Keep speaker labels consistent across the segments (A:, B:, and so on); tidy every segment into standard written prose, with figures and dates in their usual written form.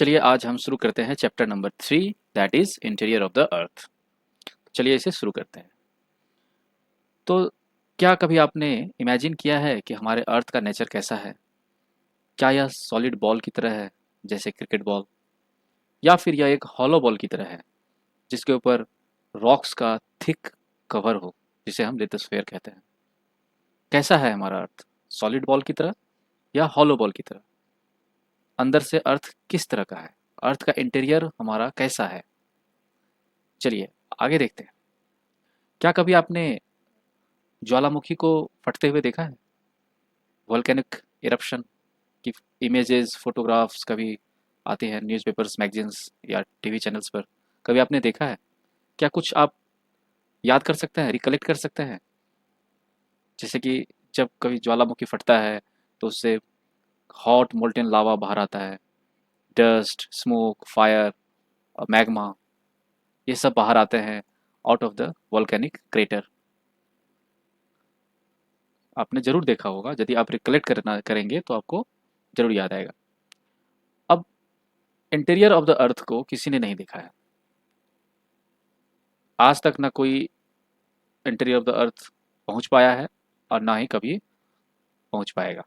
A: चलिए आज हम शुरू करते हैं chapter number 3 that is interior of the अर्थ। चलिए इसे शुरू करते हैं। तो क्या कभी आपने इमेजिन किया है कि हमारे अर्थ का नेचर कैसा है? क्या यह सॉलिड बॉल की तरह है, जैसे क्रिकेट बॉल, या फिर यह एक हॉलो बॉल की तरह है जिसके ऊपर रॉक्स का थिक कवर हो, जिसे हम लिथोस्फीयर कहते हैं? कैसा है हमारा अर्थ? सॉलिड बॉल की तरह या हॉलो बॉल की तरह? अंदर से अर्थ किस तरह का है? अर्थ का इंटीरियर हमारा कैसा है? चलिए आगे देखते हैं। क्या कभी आपने ज्वालामुखी को फटते हुए देखा है? वोल्केनिक इरप्शन की इमेजेस, फोटोग्राफ्स कभी आती हैं न्यूज़पेपर्स, मैगजीन्स या टीवी चैनल्स पर। कभी आपने देखा है? क्या कुछ आप याद कर सकते हैं, रिकलेक्ट कर सकते हैं? जैसे कि जब कभी ज्वालामुखी फटता है तो उससे हॉट मोल्टेन लावा बाहर आता है, डस्ट, स्मोक, फायर और मैग्मा, ये सब बाहर आते हैं out of the volcanic crater. आपने ज़रूर देखा होगा, यदि आप रिकलेक्ट करना करेंगे तो आपको ज़रूर याद आएगा। अब इंटीरियर ऑफ द अर्थ को किसी ने नहीं देखा है आज तक, ना कोई इंटीरियर ऑफ द अर्थ पहुंच पाया है और ना ही कभी पहुंच पाएगा।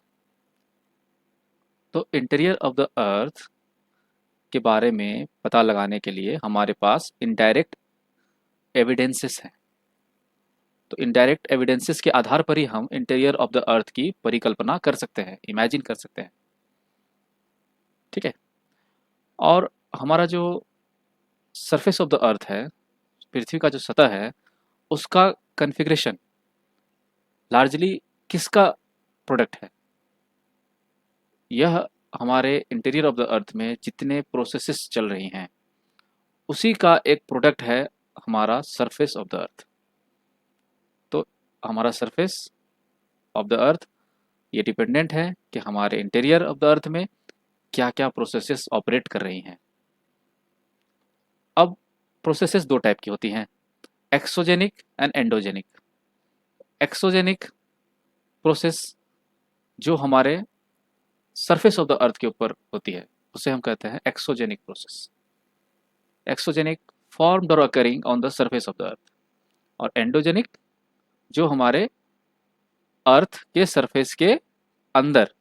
A: तो इंटीरियर ऑफ द अर्थ के बारे में पता लगाने के लिए हमारे पास इनडायरेक्ट एविडेंसेस हैं। तो इनडायरेक्ट एविडेंसेस के आधार पर ही हम इंटीरियर ऑफ द अर्थ की परिकल्पना कर सकते हैं, इमेजिन कर सकते हैं। ठीक है। और हमारा जो सरफेस ऑफ द अर्थ है, पृथ्वी का जो सतह है, उसका कन्फिग्रेशन लार्जली किसका प्रोडक्ट है? यह हमारे इंटीरियर ऑफ द अर्थ में जितने प्रोसेसेस चल रही हैं उसी का एक प्रोडक्ट है हमारा सरफेस ऑफ द अर्थ। तो हमारा सरफेस ऑफ द अर्थ ये डिपेंडेंट है कि हमारे इंटीरियर ऑफ द अर्थ में क्या क्या प्रोसेसेस ऑपरेट कर रही हैं। अब प्रोसेसेस दो टाइप की होती हैं, exogenic and endogenic. Exogenic process जो हमारे सरफेस ऑफ द अर्थ के ऊपर होती है उसे हम कहते हैं एक्सोजेनिक प्रोसेस। एक्सोजेनिक फॉर्म्ड और occurring on the surface of the अर्थ। और एंडोजेनिक जो हमारे अर्थ के सरफेस के अंदर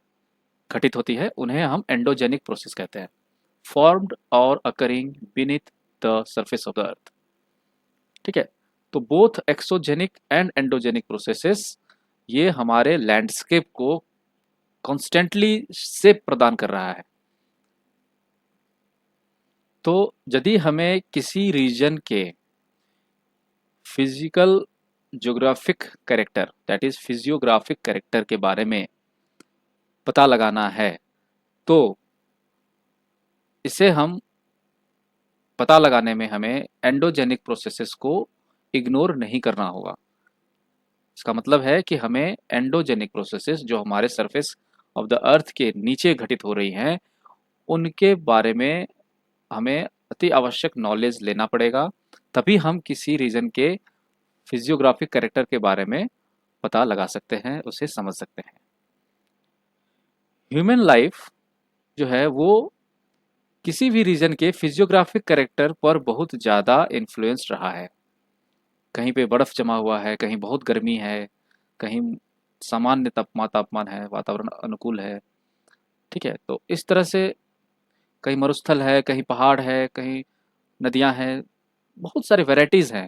A: घटित होती है, उन्हें हम एंडोजेनिक प्रोसेस कहते हैं, फॉर्म्ड और occurring beneath the surface of the earth. ठीक है। तो both exogenic and endogenic processes ये हमारे लैंडस्केप को कॉन्स्टेंटली शेप प्रदान कर रहा है। तो यदि हमें किसी रीजन के physical geographic character that is physiographic character के बारे में पता लगाना है तो इसे हम पता लगाने में हमें एंडोजेनिक प्रोसेसेस को इग्नोर नहीं करना होगा। इसका मतलब है कि हमें एंडोजेनिक प्रोसेसेस जो हमारे सरफेस ऑफ द अर्थ के नीचे घटित हो रही हैं उनके बारे में हमें अति आवश्यक नॉलेज लेना पड़ेगा, तभी हम किसी रीजन के फिजियोग्राफिक कैरेक्टर के बारे में पता लगा सकते हैं, उसे समझ सकते हैं। ह्यूमन लाइफ जो है वो किसी भी रीजन के फिजियोग्राफिक कैरेक्टर पर बहुत ज़्यादा इन्फ्लुएंस रहा है। कहीं पे बर्फ़ जमा हुआ है, कहीं बहुत गर्मी है, कहीं सामान्य तापमान है, वातावरण अनुकूल है। ठीक है। तो इस तरह से कहीं मरुस्थल है, कहीं पहाड़ है, कहीं नदियाँ हैं, बहुत सारी वैराइटीज़ हैं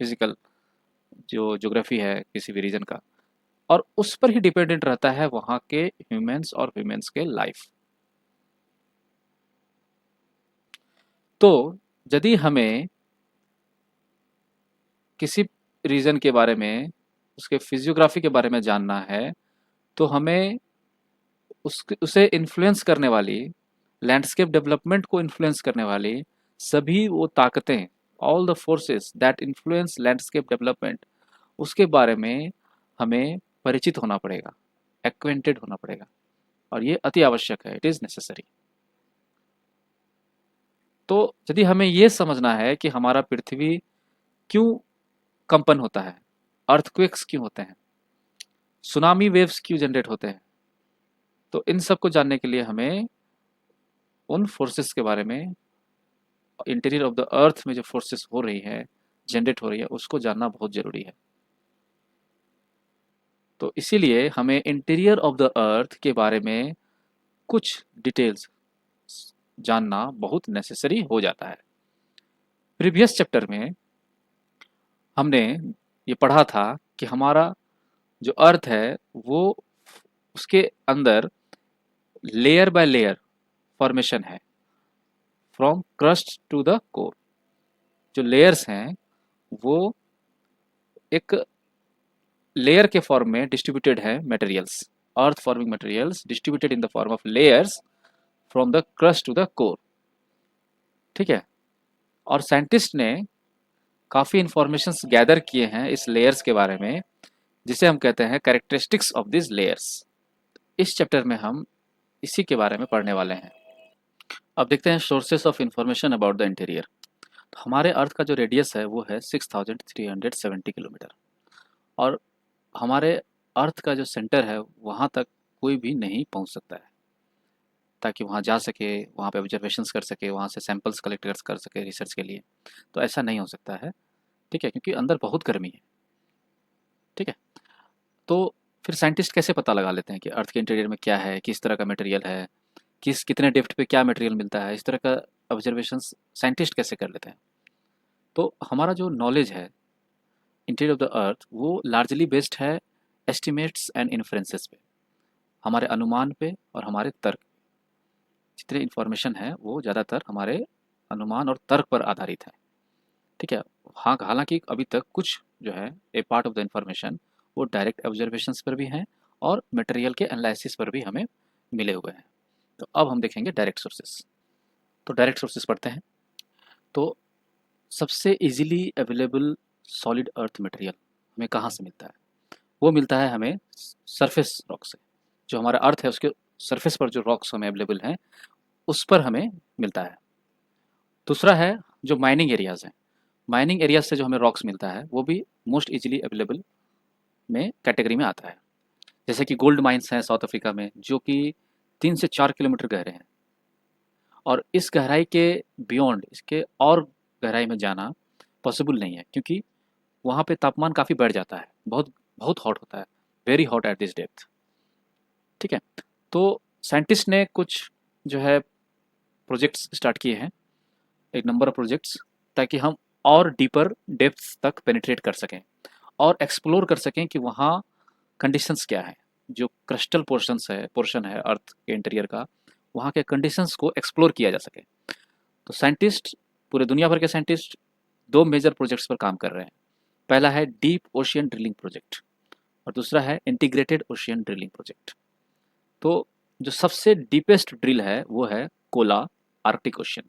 A: फिजिकल जो ज्योग्राफी है किसी भी रीजन का, और उस पर ही डिपेंडेंट रहता है वहाँ के ह्यूमंस और ह्यूमंस के लाइफ। तो यदि हमें किसी रीजन के बारे में, उसके फिजियोग्राफी के बारे में जानना है तो हमें उसे इन्फ्लुएंस करने वाली, लैंडस्केप डेवलपमेंट को इन्फ्लुएंस करने वाली सभी वो ताकतें, all the forces that influence landscape development, उसके बारे में हमें परिचित होना पड़ेगा, एक्वेंटेड होना पड़ेगा, और ये अति आवश्यक है, इट इज़ नेसेसरी। तो यदि हमें ये समझना है कि हमारा पृथ्वी क्यों कंपन होता है, अर्थक्वेक्स क्यों होते हैं, सुनामी वेव्स क्यों जनरेट होते हैं, तो इन सब को जानने के लिए हमें उन फोर्सेस के बारे में, इंटीरियर ऑफ द अर्थ में जो फोर्सेस हो रही है, जनरेट हो रही है, उसको जानना बहुत ज़रूरी है। तो इसीलिए हमें इंटीरियर ऑफ द अर्थ के बारे में कुछ डिटेल्स जानना बहुत नेसेसरी हो जाता है। प्रीवियस चैप्टर में हमने ये पढ़ा था कि हमारा जो अर्थ है वो, उसके अंदर लेयर बाय लेयर फॉर्मेशन है, from crust to the core. जो लेयर्स हैं वो एक लेयर के फॉर्म में डिस्ट्रीब्यूटेड है materials, earth forming materials distributed in the form of layers from the crust to the core. ठीक है। और साइंटिस्ट ने काफ़ी इंफॉर्मेशंस गैदर किए हैं इस लेयर्स के बारे में, जिसे हम कहते हैं कैरेक्टरिस्टिक्स ऑफ दिस लेयर्स। इस चैप्टर में हम इसी के बारे में पढ़ने वाले हैं। अब देखते हैं sources of information about the interior. तो हमारे अर्थ का जो रेडियस है वो है 6370 किलोमीटर, और हमारे अर्थ का जो सेंटर है वहाँ तक कोई भी नहीं पहुँच सकता है, ताकि वहाँ जा सके, वहाँ पे ऑब्जर्वेशंस कर सके, वहाँ से सैंपल्स कलेक्ट कर सके रिसर्च के लिए। तो ऐसा नहीं हो सकता है, ठीक है, क्योंकि अंदर बहुत गर्मी है। ठीक है। तो फिर साइंटिस्ट कैसे पता लगा लेते हैं कि अर्थ के इंटीरियर में क्या है, किस तरह का मटेरियल है, किस कितने डेप्थ पे क्या मटेरियल मिलता है, इस तरह का ऑब्जर्वेशंस साइंटिस्ट कैसे कर लेते हैं। तो हमारा जो नॉलेज है इंटीरियर ऑफ द अर्थ वो लार्जली बेस्ड है एस्टिमेट्स एंड इन्फ्रेंसेस पे, हमारे अनुमान पे और हमारे तर्क। जितने इन्फॉर्मेशन है वो ज़्यादातर हमारे अनुमान और तर्क पर आधारित है। ठीक है। हाँ, हालांकि अभी तक कुछ जो है ए पार्ट ऑफ द इंफॉर्मेशन वो डायरेक्ट ऑब्जर्वेशंस पर भी हैं और मटेरियल के एनालिसिस पर भी हमें मिले हुए हैं। तो अब हम देखेंगे डायरेक्ट सोर्सेस। तो डायरेक्ट सोर्सेस पढ़ते हैं। तो सबसे easily available solid earth material हमें कहाँ से मिलता है? वो मिलता है हमें सरफेस रॉक से। जो हमारा अर्थ है उसके सरफेस पर जो रॉक्स हमें अवेलेबल हैं उस पर हमें मिलता है। दूसरा है जो माइनिंग एरियाज हैं, माइनिंग एरियाज से जो हमें रॉक्स मिलता है वो भी मोस्ट इजीली अवेलेबल में कैटेगरी में आता है। जैसे कि गोल्ड माइंस हैं साउथ अफ्रीका में, जो कि 3 से 4 किलोमीटर गहरे हैं, और इस गहराई के बियॉन्ड, इसके और गहराई में जाना पॉसिबल नहीं है, क्योंकि वहाँ पे तापमान काफ़ी बढ़ जाता है, बहुत बहुत हॉट होता है, very hot at this depth. ठीक है। तो साइंटिस्ट ने कुछ जो है प्रोजेक्ट्स स्टार्ट किए हैं, एक नंबर ऑफ प्रोजेक्ट्स, ताकि हम और डीपर डेप्थ तक पेनिट्रेट कर सकें और एक्सप्लोर कर सकें कि वहाँ कंडीशंस क्या हैं। जो क्रिस्टल पोर्शन है अर्थ के इंटीरियर का, वहाँ के कंडीशंस को एक्सप्लोर किया जा सके। तो साइंटिस्ट, पूरे दुनिया भर के साइंटिस्ट 2 मेजर प्रोजेक्ट्स पर काम कर रहे हैं। पहला है डीप ओशियन ड्रिलिंग प्रोजेक्ट और दूसरा है इंटीग्रेटेड ओशियन ड्रिलिंग प्रोजेक्ट। तो जो सबसे डीपेस्ट ड्रिल है वो है कोला, आर्कटिक ओशियन।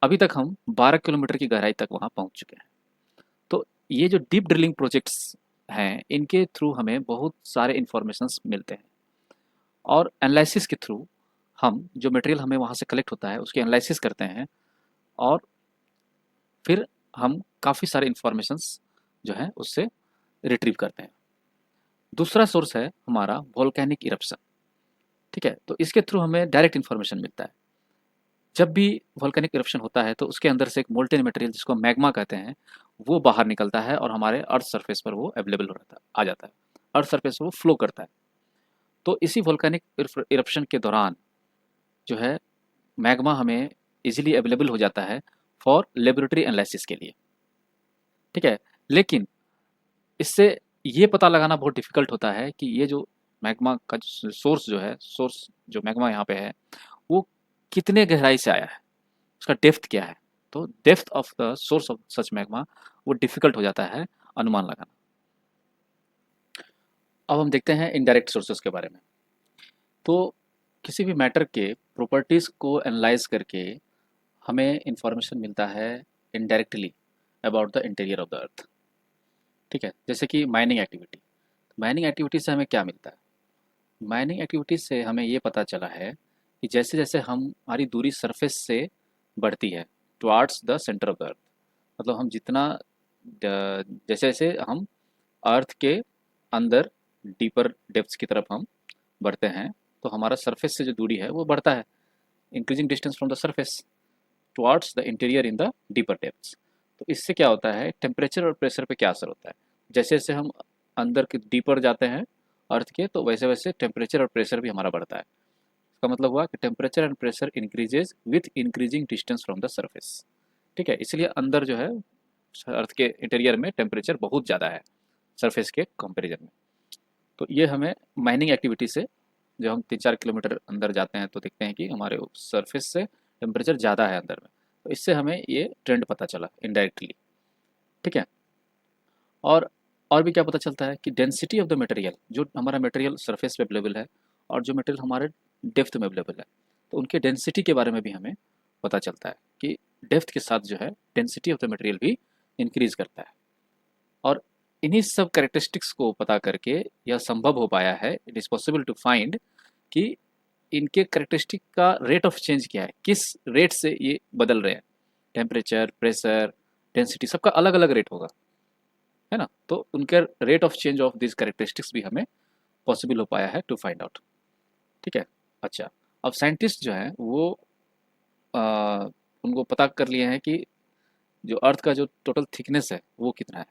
A: अभी तक हम 12 किलोमीटर की गहराई तक वहाँ पहुँच चुके हैं। तो ये जो डीप ड्रिलिंग प्रोजेक्ट्स हैं इनके थ्रू हमें बहुत सारे इंफॉर्मेशंस मिलते हैं, और एनालिसिस के थ्रू हम जो मटेरियल हमें वहाँ से कलेक्ट होता है उसकी एनालिसिस करते हैं, और फिर हम काफ़ी सारे इंफॉर्मेशंस जो है उससे रिट्रीव करते हैं। दूसरा सोर्स है हमारा वोल्केनिक इरप्शन। ठीक है। तो इसके थ्रू हमें डायरेक्ट इन्फॉर्मेशन मिलता है। जब भी वोल्केनिक इरप्शन होता है तो उसके अंदर से एक मोल्टेन मटेरियल जिसको मैग्मा कहते हैं वो बाहर निकलता है और हमारे अर्थ सरफेस पर वो अवेलेबल हो रहता है, आ जाता है, अर्थ सरफेस पर वो फ्लो करता है। तो इसी वोल्केनिक इरप्शन के दौरान जो है मैग्मा हमें इजीली अवेलेबल हो जाता है फॉर लेबोरेटरी एनालिसिस के लिए। ठीक है। लेकिन इससे ये पता लगाना बहुत डिफिकल्ट होता है कि ये जो मैग्मा का सोर्स जो है, सोर्स जो मैग्मा यहाँ पे है वो कितने गहराई से आया है, उसका डेप्थ क्या है। तो depth of the source of such magma वो डिफिकल्ट हो जाता है अनुमान लगाना। अब हम देखते हैं इनडायरेक्ट सोर्सेस के बारे में। तो किसी भी मैटर के प्रॉपर्टीज़ को एनालाइज करके हमें इंफॉर्मेशन मिलता है indirectly about the interior of the earth. ठीक है। जैसे कि माइनिंग एक्टिविटी, माइनिंग एक्टिविटी से हमें क्या मिलता है? माइनिंग एक्टिविटी से हमें ये पता चला है कि जैसे जैसे हमारी दूरी सरफेस से बढ़ती है towards the centre of the अर्थ, मतलब हम जितना जैसे जैसे हम अर्थ के अंदर डीपर डेप्थ्स की तरफ हम बढ़ते हैं तो हमारा सरफेस से जो दूरी है वो बढ़ता है। Increasing distance from the surface towards the interior in the deeper depths. तो इससे क्या होता है, टेम्परेचर और प्रेशर पे क्या असर होता है, जैसे जैसे हम अंदर के डीपर जाते हैं अर्थ के, तो वैसे वैसे टेम्परेचर और प्रेशर भी हमारा बढ़ता है। इसका मतलब हुआ कि temperature and pressure increases with increasing distance from the surface. ठीक है, इसलिए अंदर जो है अर्थ के इंटीरियर में टेम्परेचर बहुत ज़्यादा है सरफेस के कंपेरिजन में। तो ये हमें माइनिंग एक्टिविटी से, जब हम 3-4 किलोमीटर अंदर जाते हैं तो देखते हैं कि हमारे सरफेस से टेम्परेचर ज़्यादा है अंदर में, तो इससे हमें ये ट्रेंड पता चला इनडायरेक्टली। ठीक है, और और भी क्या पता चलता है कि डेंसिटी ऑफ द मटेरियल, जो हमारा मटेरियल सरफेस पे अवेलेबल है और जो मटेरियल हमारे डेप्थ में अवेलेबल है, तो उनके डेंसिटी के बारे में भी हमें पता चलता है कि डेप्थ के साथ जो है डेंसिटी ऑफ द मटेरियल भी इंक्रीज करता है। और इन्हीं सब कैरेक्टरिस्टिक्स को पता करके यह संभव हो पाया है, it is possible to find कि इनके कैरेक्टरिस्टिक का रेट ऑफ चेंज क्या है, किस रेट से ये बदल रहे हैं। टेम्परेचर, प्रेशर, डेंसिटी सबका अलग अलग रेट होगा, है ना। तो उनके rate of change of this characteristics भी हमें पॉसिबल हो पाया है टू फाइंड आउट। ठीक है, अच्छा, अब साइंटिस्ट जो हैं वो आ, उनको पता कर लिए हैं कि जो अर्थ का जो टोटल थिकनेस है वो कितना है।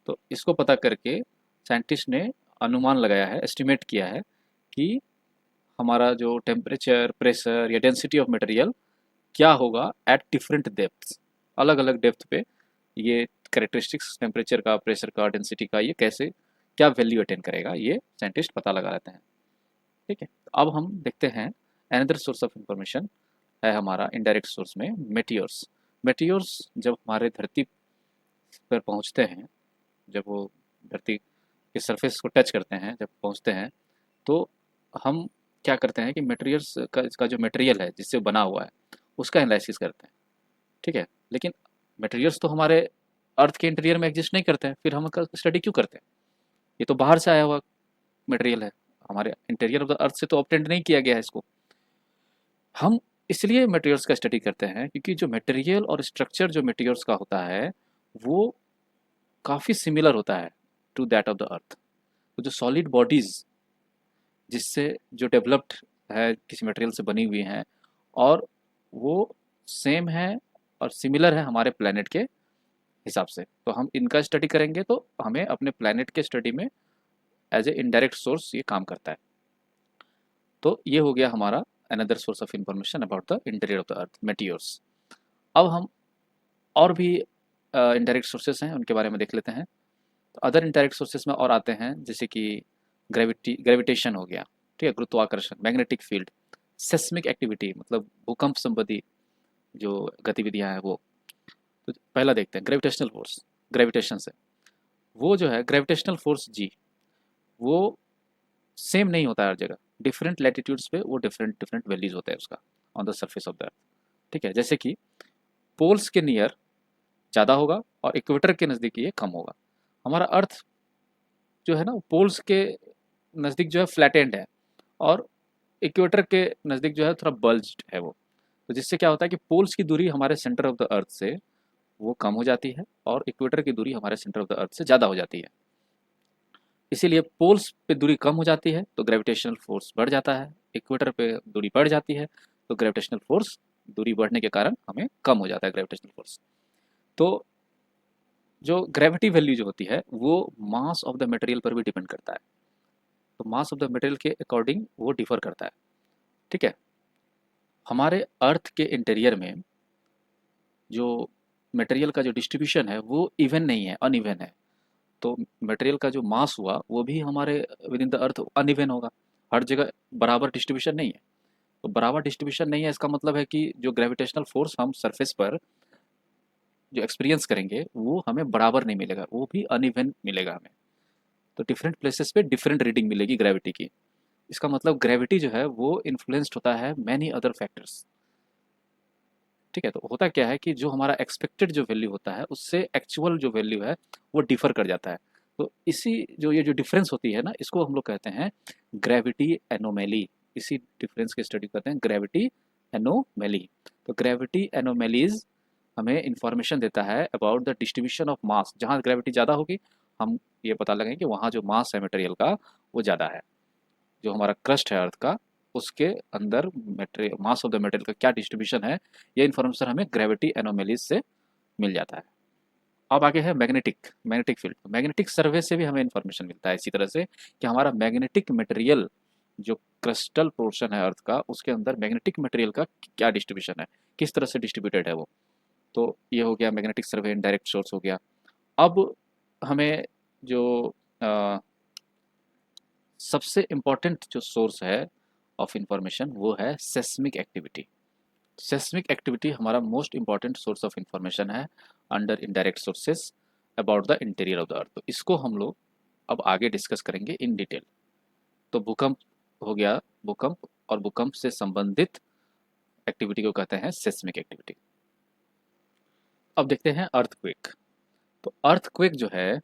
A: तो इसको पता करके साइंटिस्ट ने अनुमान लगाया है, एस्टिमेट किया है कि हमारा जो टेम्परेचर, प्रेशर या डेंसिटी ऑफ मटेरियल क्या होगा एट डिफरेंट डेप्थ्स। अलग अलग डेप्थ पे ये कैरेक्टरिस्टिक्स टेम्परेचर का, प्रेशर का, डेंसिटी का, ये कैसे क्या वैल्यू अटेन करेगा, ये साइंटिस्ट पता लगा लेते हैं। ठीक है, तो अब हम देखते हैं अनदर सोर्स ऑफ इंफॉर्मेशन है हमारा इनडायरेक्ट सोर्स में मेटियोर्स। मेटियोर्स जब हमारे धरती पर पहुंचते हैं, जब वो धरती के सरफेस को टच करते हैं, जब पहुंचते हैं, तो हम क्या करते हैं कि मटेरियल्स का, इसका जो मटेरियल है जिससे बना हुआ है उसका एनालिसिस करते हैं। ठीक है, लेकिन मटेरियल्स तो हमारे अर्थ के इंटीरियर में एग्जिस्ट नहीं करते हैं, फिर हम इसका स्टडी क्यों करते हैं। ये तो बाहर से आया हुआ मटेरियल है, हमारे इंटीरियर ऑफ द अर्थ से तो ऑब्टेंड नहीं किया गया है इसको। हम इसलिए मटेरियल्स का स्टडी करते हैं क्योंकि जो मटेरियल और स्ट्रक्चर जो मटेरियल्स का होता है वो काफ़ी सिमिलर होता है to that of the earth. तो जो सॉलिड बॉडीज़ जिससे जो डेवलप्ड है, किसी मटेरियल से बनी हुई हैं, और वो सेम है और सिमिलर है हमारे प्लैनेट के हिसाब से, तो हम इनका स्टडी करेंगे तो हमें अपने प्लैनेट के स्टडी में एज ए इनडायरेक्ट सोर्स ये काम करता है। तो ये हो गया हमारा another source of information about the interior of the earth, meteors. अब हम और भी इनडायरेक्ट सोर्सेज हैं उनके बारे में देख लेते हैं। तो अदर इनडायरेक्ट सोर्सेज में और आते हैं, जैसे कि ग्रेविटेशन हो गया, ठीक है, गुरुत्वाकर्षण, मैग्नेटिक फील्ड, सेस्मिक एक्टिविटी मतलब भूकंप संबंधी जो गतिविधियां हैं वो। तो पहला देखते हैं ग्रेविटेशनल फोर्स। ग्रेविटेशन से वो जो है ग्रेविटेशनल फोर्स जी, वो सेम नहीं होता है हर जगह, डिफरेंट लैटिट्यूड्स पे वो डिफरेंट डिफरेंट वैल्यूज होता है उसका on the surface of the earth. ठीक है, जैसे कि पोल्स के नियर ज़्यादा होगा और इक्वेटर के नज़दीक ये कम होगा। हमारा अर्थ जो है ना, पोल्स के नज़दीक जो है फ्लैट एंड है, और इक्वेटर के नज़दीक जो है थोड़ा बल्ज्ड है वो। तो जिससे क्या होता है कि पोल्स की दूरी हमारे सेंटर ऑफ द अर्थ से वो कम हो जाती है और इक्वेटर की दूरी हमारे सेंटर ऑफ द अर्थ से ज़्यादा हो जाती है। इसीलिए पोल्स पे दूरी कम हो जाती है तो ग्रेविटेशनल फोर्स बढ़ जाता है, इक्वेटर पे दूरी बढ़ जाती है तो ग्रेविटेशनल फोर्स दूरी बढ़ने के कारण हमें कम हो जाता है ग्रेविटेशनल फोर्स। तो जो ग्रेविटी वैल्यू जो होती है वो मास ऑफ द मटेरियल पर भी डिपेंड करता है। तो मास ऑफ द मटेरियल के अकॉर्डिंग वो डिफर करता है। ठीक है, हमारे अर्थ के इंटीरियर में जो मटेरियल का जो डिस्ट्रीब्यूशन है वो इवन नहीं है, अनइवन है। तो मटेरियल का जो मास हुआ वो भी हमारे with in the earth uneven होगा, हर जगह बराबर डिस्ट्रीब्यूशन नहीं है। तो बराबर डिस्ट्रीब्यूशन नहीं है इसका मतलब है कि जो ग्रेविटेशनल फोर्स हम सरफेस पर जो एक्सपीरियंस करेंगे वो हमें बराबर नहीं मिलेगा, वो भी अनइवन मिलेगा हमें। तो डिफरेंट प्लेसेस पे डिफरेंट रीडिंग मिलेगी ग्रेविटी की। इसका मतलब ग्रेविटी जो है वो इन्फ्लुएंस्ड होता है मैनी अदर फैक्टर्स। ठीक है, तो होता क्या है कि जो हमारा एक्सपेक्टेड जो वैल्यू होता है उससे एक्चुअल जो वैल्यू है वो डिफर कर जाता है। तो इसी जो ये जो डिफरेंस होती है ना, इसको हम लोग कहते हैं ग्रेविटी एनोमेली। इसी डिफरेंस की स्टडी करते हैं ग्रेविटी एनोमेली। तो ग्रेविटी एनोमेलीज हमें इंफॉर्मेशन देता है about the distribution of mass. जहाँ ग्रेविटी ज़्यादा होगी हम ये पता लगाएंगे कि वहाँ जो मास है मटेरियल का वो ज़्यादा है। जो हमारा क्रस्ट है अर्थ का उसके अंदर material, mass of the material का क्या डिस्ट्रीब्यूशन है, ये इन्फॉर्मेशन हमें ग्रेविटी एनोमेलीज से मिल जाता है। अब आगे है मैग्नेटिक मैग्नेटिक फील्ड। मैग्नेटिक सर्वे से भी हमें इन्फॉर्मेशन मिलता है इसी तरह से कि हमारा मैग्नेटिक मटेरियल जो क्रिस्टल पोर्शन है अर्थ का, उसके अंदर मैग्नेटिक मटेरियल का क्या डिस्ट्रीब्यूशन है, किस तरह से डिस्ट्रीब्यूटेड है वो। तो ये हो गया मैग्नेटिक सर्वे, इनडायरेक्ट सोर्स हो गया। अब हमें जो अ, सबसे इम्पोर्टेंट जो सोर्स है ऑफ इंफॉर्मेशन वो है सेस्मिक एक्टिविटी। सेस्मिक एक्टिविटी हमारा most important source of information है under indirect sources about the interior of the earth. तो इसको हम लोग अब आगे डिस्कस करेंगे इन डिटेल। तो भूकंप हो गया, भूकंप और भूकंप से संबंधित एक्टिविटी को कहते हैं सेस्मिक एक्टिविटी। अब देखते हैं अर्थक्वेक। तो अर्थक्वेक जो है,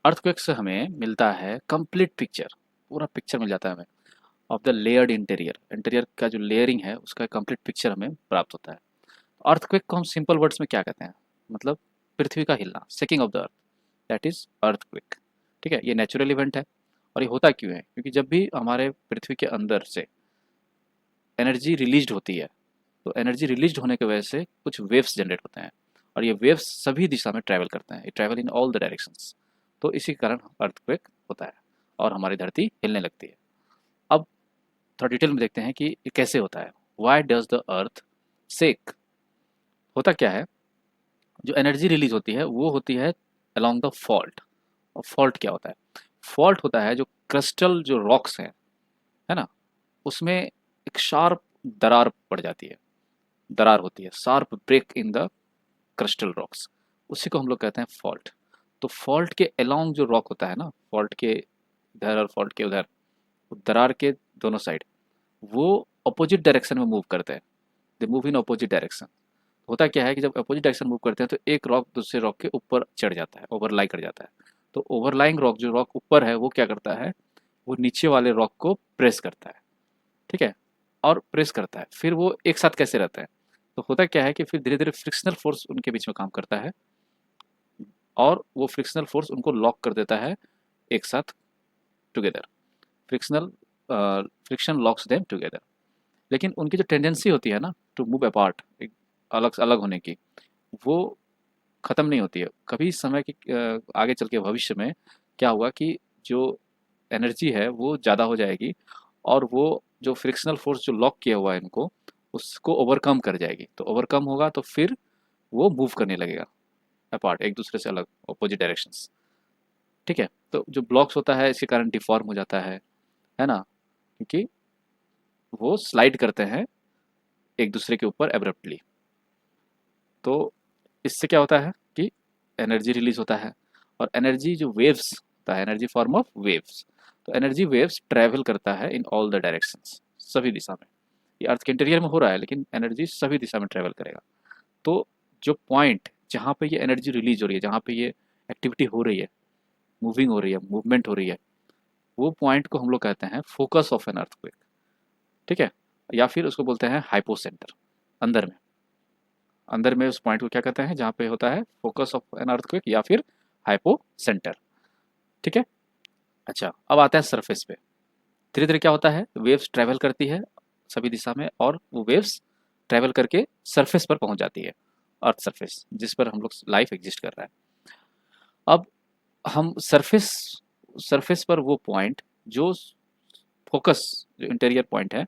A: अर्थक्वेक से हमें मिलता है कंप्लीट पिक्चर, पूरा पिक्चर मिल जाता है हमें of the layered interior. Interior का जो लेयरिंग है उसका कंप्लीट पिक्चर हमें प्राप्त होता है। अर्थक्वेक को हम सिंपल वर्ड्स में क्या कहते हैं, मतलब पृथ्वी का हिलना, shaking of the earth, that is earthquake. ठीक है, ये नेचुरल इवेंट है। और ये होता क्यों है, क्योंकि जब भी हमारे पृथ्वी के अंदर से एनर्जी रिलीज होती है, तो एनर्जी रिलीज होने की वजह से कुछ वेव्स जनरेट होते हैं, और ये वेव्स सभी दिशा में ट्रैवल करते हैं, ये travel in all the directions. तो इसी कारण अर्थक्वेक होता है और हमारी धरती हिलने लगती है। अब थोड़ा डिटेल में देखते हैं कि ये कैसे होता है। Why does the earth shake. होता क्या है, जो एनर्जी रिलीज होती है वो होती है अलोंग द फॉल्ट। और फॉल्ट क्या होता है, फॉल्ट होता है जो क्रिस्टल जो रॉक्स हैं, है ना, उसमें एक शार्प दरार पड़ जाती है, दरार होती है, sharp break in the crystal rocks, उसी को हम लोग कहते हैं फॉल्ट। तो फॉल्ट के अलोंग जो रॉक होता है ना, फॉल्ट के इधर और फॉल्ट के उधर, दरार के दोनों साइड, वो अपोजिट डायरेक्शन में मूव करते हैं, they move in opposite direction. होता क्या है कि जब अपोजिट डायरेक्शन मूव करते हैं तो एक रॉक दूसरे रॉक के ऊपर चढ़ जाता है, ओवरलाई कर जाता है। तो ओवरलाइंग रॉक, जो रॉक ऊपर है, वो क्या करता है, वो नीचे वाले रॉक को प्रेस करता है। ठीक है, और प्रेस करता है, फिर वो एक साथ कैसे रहते हैं, तो होता क्या है कि फिर धीरे धीरे फ्रिक्शनल फोर्स उनके बीच में काम करता है, और वो फ्रिक्शनल फोर्स उनको लॉक कर देता है एक साथ together. Frictional friction locks them together. लेकिन उनकी जो टेंडेंसी होती है ना टू मूव अपार्ट, एक अलग अलग होने की, वो ख़त्म नहीं होती है कभी। समय के आगे चल के भविष्य में क्या हुआ कि जो एनर्जी है वो ज़्यादा हो जाएगी, और वो जो फ्रिक्शनल फोर्स जो लॉक किया हुआ है इनको, उसको ओवरकम कर जाएगी। तो ओवरकम होगा तो फिर वो मूव करने लगेगा अपार्ट, एक दूसरे से अलग, अपोजिट डायरेक्शंस। ठीक है, तो जो ब्लॉक्स होता है इसके कारण डिफॉर्म हो जाता है ना, क्योंकि वो स्लाइड करते हैं एक दूसरे के ऊपर एब्रप्टली। तो इससे क्या होता है कि एनर्जी रिलीज होता है, और एनर्जी जो वेव्स होता है, एनर्जी फॉर्म ऑफ वेव्स, तो एनर्जी वेव्स ट्रैवल करता है इन ऑल द डायरेक्शंस, सभी दिशा में। ये अर्थ के इंटीरियर में हो रहा है, लेकिन एनर्जी सभी दिशा में ट्रैवल करेगा। तो जो पॉइंट जहाँ पे ये एनर्जी रिलीज हो रही है, जहाँ पे ये एक्टिविटी हो रही है, मूविंग हो रही है, मूवमेंट हो रही है, वो पॉइंट को हम लोग कहते हैं फोकस ऑफ एन अर्थक्वेक। ठीक है, या फिर उसको बोलते हैं हाइपोसेंटर। अंदर में, अंदर में उस पॉइंट को क्या कहते हैं जहाँ पे होता है फोकस ऑफ एन अर्थक्वेक, या फिर हाइपो सेंटर। ठीक है, अच्छा अब आता है सरफेस पे। धीरे धीरे क्या होता है, वेव्स ट्रैवल करती है सभी दिशा में, और वो वेव्स ट्रैवल करके सरफेस पर पहुंच जाती है, अर्थ सरफेस जिस पर हम लोग लाइफ एग्जिस्ट कर रहा है। अब हम सरफेस, सरफेस पर वो पॉइंट जो फोकस, जो इंटीरियर पॉइंट है,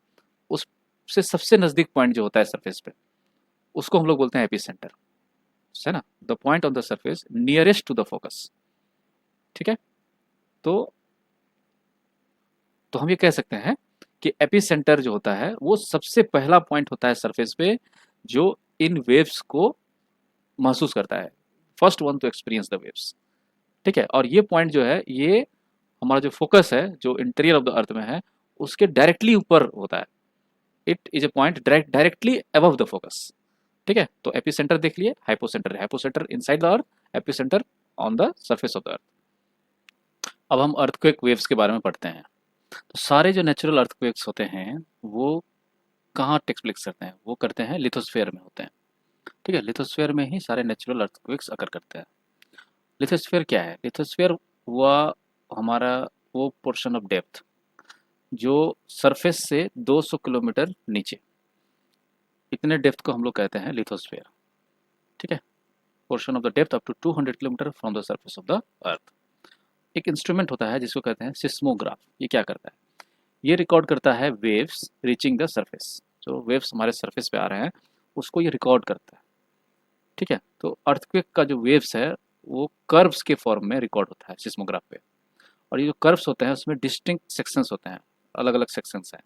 A: उससे सबसे नज़दीक पॉइंट जो होता है सरफेस पे, उसको हम लोग बोलते हैं एपिसेंटर, है ना, the point on the surface nearest to the focus. ठीक है, तो हम ये कह सकते हैं कि एपिसेंटर जो होता है वो सबसे पहला पॉइंट होता है सरफेस पे, जो इन वेव्स को महसूस करता है, first one two experience the waves. ठीक है, और ये पॉइंट जो है, ये हमारा जो फोकस है जो इंटीरियर ऑफ द अर्थ में है, उसके डायरेक्टली ऊपर होता है। It is a point directly above the focus. ठीक है, तो एपिसेंटर देख लिए, hypocentre, hypocentre inside the earth, epicentre on the surface of the अर्थ। अब हम अर्थक्वेक वेव्स के बारे में पढ़ते हैं। तो सारे जो नेचुरल अर्थक्वेक्स होते हैं वो कहाँ टेक्स प्लेस करते हैं, वो करते हैं लिथोस्फीयर में होते हैं। ठीक है, लिथोस्फीयर में ही सारे नेचुरल अर्थक्वेक्स अकर करते हैं। लिथोस्फीयर क्या है, लिथोस्फीयर हुआ हमारा वो पोर्शन ऑफ डेप्थ जो सरफेस से 200 किलोमीटर नीचे, इतने डेप्थ को हम लोग कहते हैं लिथोस्फीयर। ठीक है, portion of the depth up to 200 kilometre from the surface of the earth. एक इंस्ट्रूमेंट होता है जिसको कहते हैं सिस्मोग्राफ। ये क्या करता है? ये रिकॉर्ड करता है वेव्स रीचिंग द सरफेस। जो वेव्स हमारे सरफेस पे आ रहे हैं उसको ये रिकॉर्ड करता है। ठीक है, तो अर्थक्वेक का जो वेव्स है वो कर्व्स के फॉर्म में रिकॉर्ड होता है सिस्मोग्राफ पे। और ये जो कर्व्स होते हैं उसमें डिस्टिंक्ट सेक्शंस होते हैं, अलग अलग सेक्शंस हैं,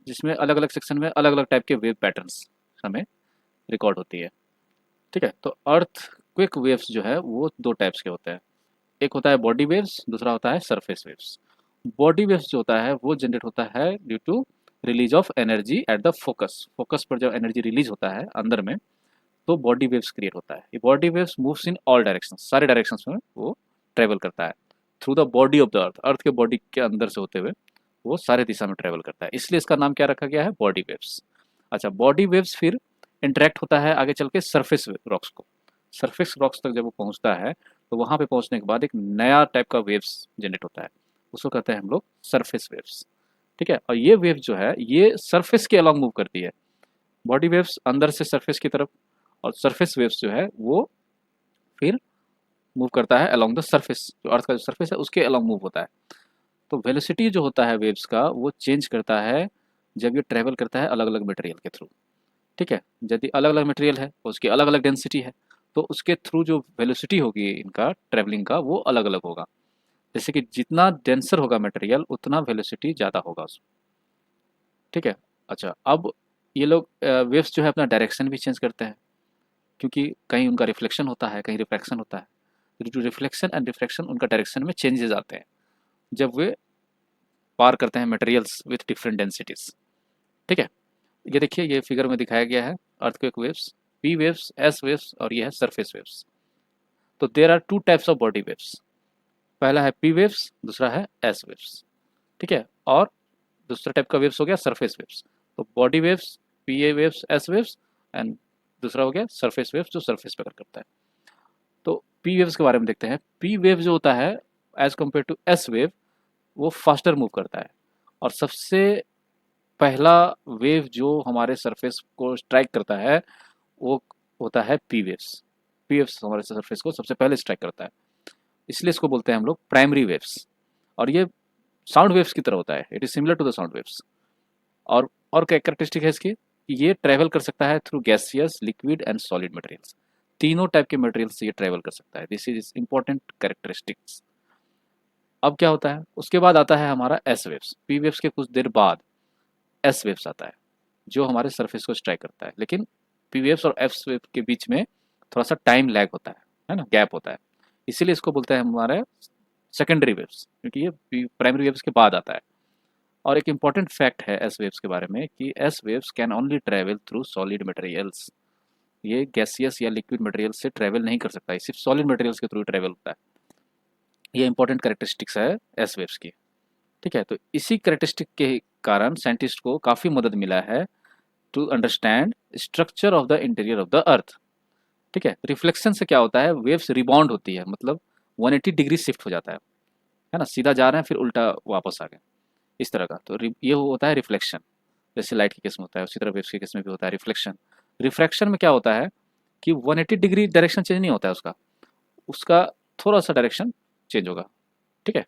A: जिसमें अलग अलग सेक्शन में अलग अलग टाइप के वेव पैटर्न्स हमें रिकॉर्ड होती है। ठीक है, तो अर्थक्वेक वेव्स जो है वो दो टाइप्स के होते हैं। एक होता है बॉडी वेव्स, दूसरा होता है सरफेस वेव्स। बॉडी वेव्स जो होता है वो जनरेट होता है due to release of energy at the focus. Focus पर जब एनर्जी रिलीज होता है अंदर में तो बॉडी वेव्स क्रिएट होता है। ये body waves moves in all directions, सारे डायरेक्शंस में वो ट्रेवल करता है through the body of the earth. Earth के बॉडी के अंदर से होते हुए वो सारे दिशा में ट्रेवल करता है, इसलिए इसका नाम क्या रखा गया है? Body waves. अच्छा, बॉडी वेव्स फिर इंटरेक्ट होता है आगे चल के सरफेस रॉक्स को। सरफेस रॉक्स तक जब वो पहुंचता है तो वहां पे पहुंचने के बाद एक नया टाइप का वेव्स जनरेट होता है, उसको कहते हैं हम लोग सरफेस वेव्स। ठीक है, और ये वेव जो है ये सरफेस के अलॉन्ग मूव करती है। बॉडी वेव्स अंदर से सरफेस की तरफ, और सरफेस वेव्स जो है वो फिर मूव करता है अलोंग द सरफेस। जो अर्थ का जो सरफेस है उसके अलोंग मूव होता है। तो वेलोसिटी जो होता है वेव्स का वो चेंज करता है जब ये ट्रेवल करता है अलग अलग मटेरियल के थ्रू। ठीक है, यदि अलग अलग मटेरियल है उसकी अलग अलग डेंसिटी है तो उसके थ्रू जो वेलोसिटी होगी इनका ट्रेवलिंग का वो अलग अलग होगा। जैसे कि जितना डेंसर होगा मटेरियल उतना वेलोसिटी ज़्यादा होगा उसमें। ठीक है, अच्छा, अब ये लोग वेव्स जो है अपना डायरेक्शन भी चेंज करते हैं, क्योंकि कहीं उनका रिफ्लेक्शन होता है कहीं रिफ्रैक्शन होता है। जो रिफ्लेक्शन एंड रिफ्रैक्शन उनका डायरेक्शन में चेंजेस आते हैं जब वे पार करते हैं मटेरियल्स विथ डिफरेंट डेंसिटीज। ठीक है, ये देखिए ये फिगर में दिखाया गया है earthquake waves, P waves, S waves और ये है सरफेस वेव्स। तो there are two types of body waves. पहला है पी वेव्स, दूसरा है एस वेव्स। ठीक है, और दूसरा टाइप का वेव्स हो गया सरफेस वेव्स। तो body waves, P A waves, S waves, and दूसरा हो गया सरफेस वेव्स जो सरफेस पे करता है। तो पी वेव्स के बारे में देखते हैं। पी वेव जो होता है as compare to S wave वो फास्टर मूव करता है, और सबसे पहला वेव जो हमारे सरफेस को स्ट्राइक करता है वो होता है पी वेव्स। पी वेव्स हमारे सरफेस को सबसे पहले स्ट्राइक करता है, इसलिए इसको बोलते हैं हम लोग प्राइमरी वेव्स। और ये साउंड वेव्स की तरह होता है, it is similar to the sound waves. और क्या कैरेक्टरिस्टिक है इसकी? ये ट्रेवल कर सकता है through gaseous, liquid and solid materials. तीनों टाइप के मटेरियल्स से ये ट्रेवल कर सकता है। This is important characteristics. अब क्या होता है? उसके बाद आता है हमारा एस वेव्स। पी वेव्स के कुछ देर बाद एस वेव्स आता है जो हमारे सरफेस को स्ट्राइक करता है, लेकिन पी वेव्स और एस वेव के बीच में थोड़ा सा टाइम लैग होता है ना, गैप होता है। इसीलिए इसको बोलते हैं हमारे सेकेंडरी वेव्स, क्योंकि ये प्राइमरी वेव्स के बाद आता है। और एक इम्पॉर्टेंट फैक्ट है एस वेव्स के बारे में कि S waves can only travel through solid materials. ये गैसियस या लिक्विड मटेरियल से ट्रेवल नहीं कर सकता, ये सिर्फ सॉलिड मटेरियल्स के थ्रू ट्रेवल होता है। ये इंपॉर्टेंट कैरेक्टरिस्टिक्स है एस वेव्स की। ठीक है, तो इसी कैरेक्टरिस्टिक के कारण साइंटिस्ट को काफ़ी मदद मिला है to understand structure of the interior of the earth. ठीक है, रिफ्लेक्शन से क्या होता है? वेव्स रिबाउंड होती है, मतलब 180 डिग्री शिफ्ट हो जाता है ना, सीधा जा रहे हैं फिर उल्टा वापस आ गए, इस तरह का। तो ये होता है रिफ्लेक्शन। जैसे लाइट के केस में होता है उसी तरह वेव्स के केस में भी होता है रिफ्लेक्शन। रिफ्रैक्शन में क्या होता है कि 180 डिग्री डायरेक्शन चेंज नहीं होता है उसका, उसका थोड़ा सा डायरेक्शन चेंज होगा। ठीक है,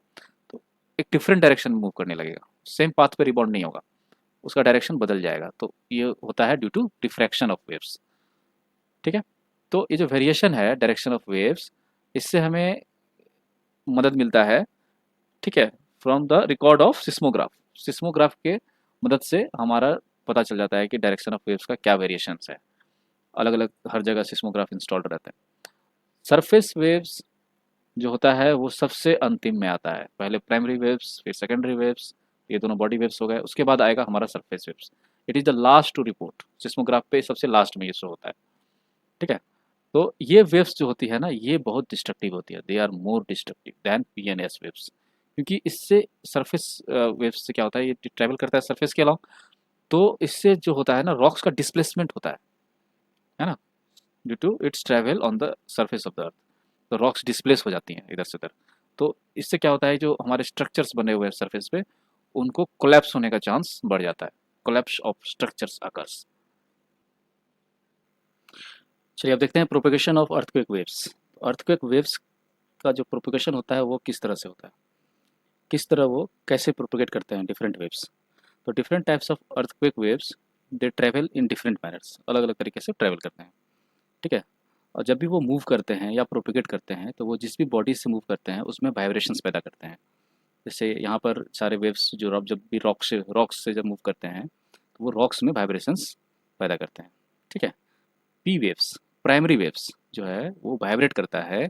A: तो एक डिफरेंट डायरेक्शन मूव करने लगेगा, सेम पाथ पे रिबाउंड नहीं होगा, उसका डायरेक्शन बदल जाएगा। तो ये होता है due to diffraction of waves. ठीक है, तो ये जो वेरिएशन है डायरेक्शन ऑफ वेव्स, इससे हमें मदद मिलता है। ठीक है, from the record of seismograph. Seismograph के मदद से हमारा पता चल जाता है कि डायरेक्शन ऑफ वेव्स का क्या वेरिएशंस है। अलग अलग हर जगह सिस्मोग्राफ इंस्टॉल्ड रहते हैं। सरफेस वेव्स जो होता है वो सबसे अंतिम में आता है। पहले प्राइमरी वेव्स, फिर सेकेंडरी वेव्स, ये दोनों बॉडी वेव्स हो गए, उसके बाद आएगा हमारा surface waves. It is the last to report. Seismograph पे सबसे लास्ट में ये शो होता है। ठीक है, तो ये वेव्स जो होती है ना ये बहुत डिस्ट्रक्टिव होती है, they are more destructive than PNS waves. क्योंकि इससे सरफेस वेव्स से क्या होता है, ये ट्रैवल करता है सरफेस के अलावा, तो इससे जो होता है ना रॉक्स का डिस्प्लेसमेंट होता है ना, due to its travel on the surface of the earth. तो रॉक्स डिस्प्लेस हो जाती हैं इधर से उधर। तो इससे क्या होता है जो हमारे स्ट्रक्चर्स बने हुए हैं सरफेस पे उनको कोलैप्स होने का चांस बढ़ जाता है, कोलैप्स ऑफ स्ट्रक्चर्स अकर्स। चलिए अब देखते हैं propagation of earthquake waves. Earthquake waves का जो प्रोपेगेशन होता है वो किस तरह से होता है, किस तरह वो कैसे प्रोपेगेट करते हैं डिफरेंट वेव्स। तो different types of earthquake waves they travel in different manners, अलग अलग तरीके से ट्रेवल करते हैं, ठीक है। और जब भी वो मूव करते हैं या प्रोपेगेट करते हैं तो वो जिस भी बॉडी से मूव करते हैं उसमें वाइब्रेशंस पैदा करते हैं। जैसे यहाँ पर सारे वेव्स जो जब भी रॉक्स से जब मूव करते हैं तो वो रॉक्स में वाइब्रेशंस पैदा करते हैं, ठीक है। पी वेव्स, प्राइमरी वेव्स जो है वो वाइब्रेट करता है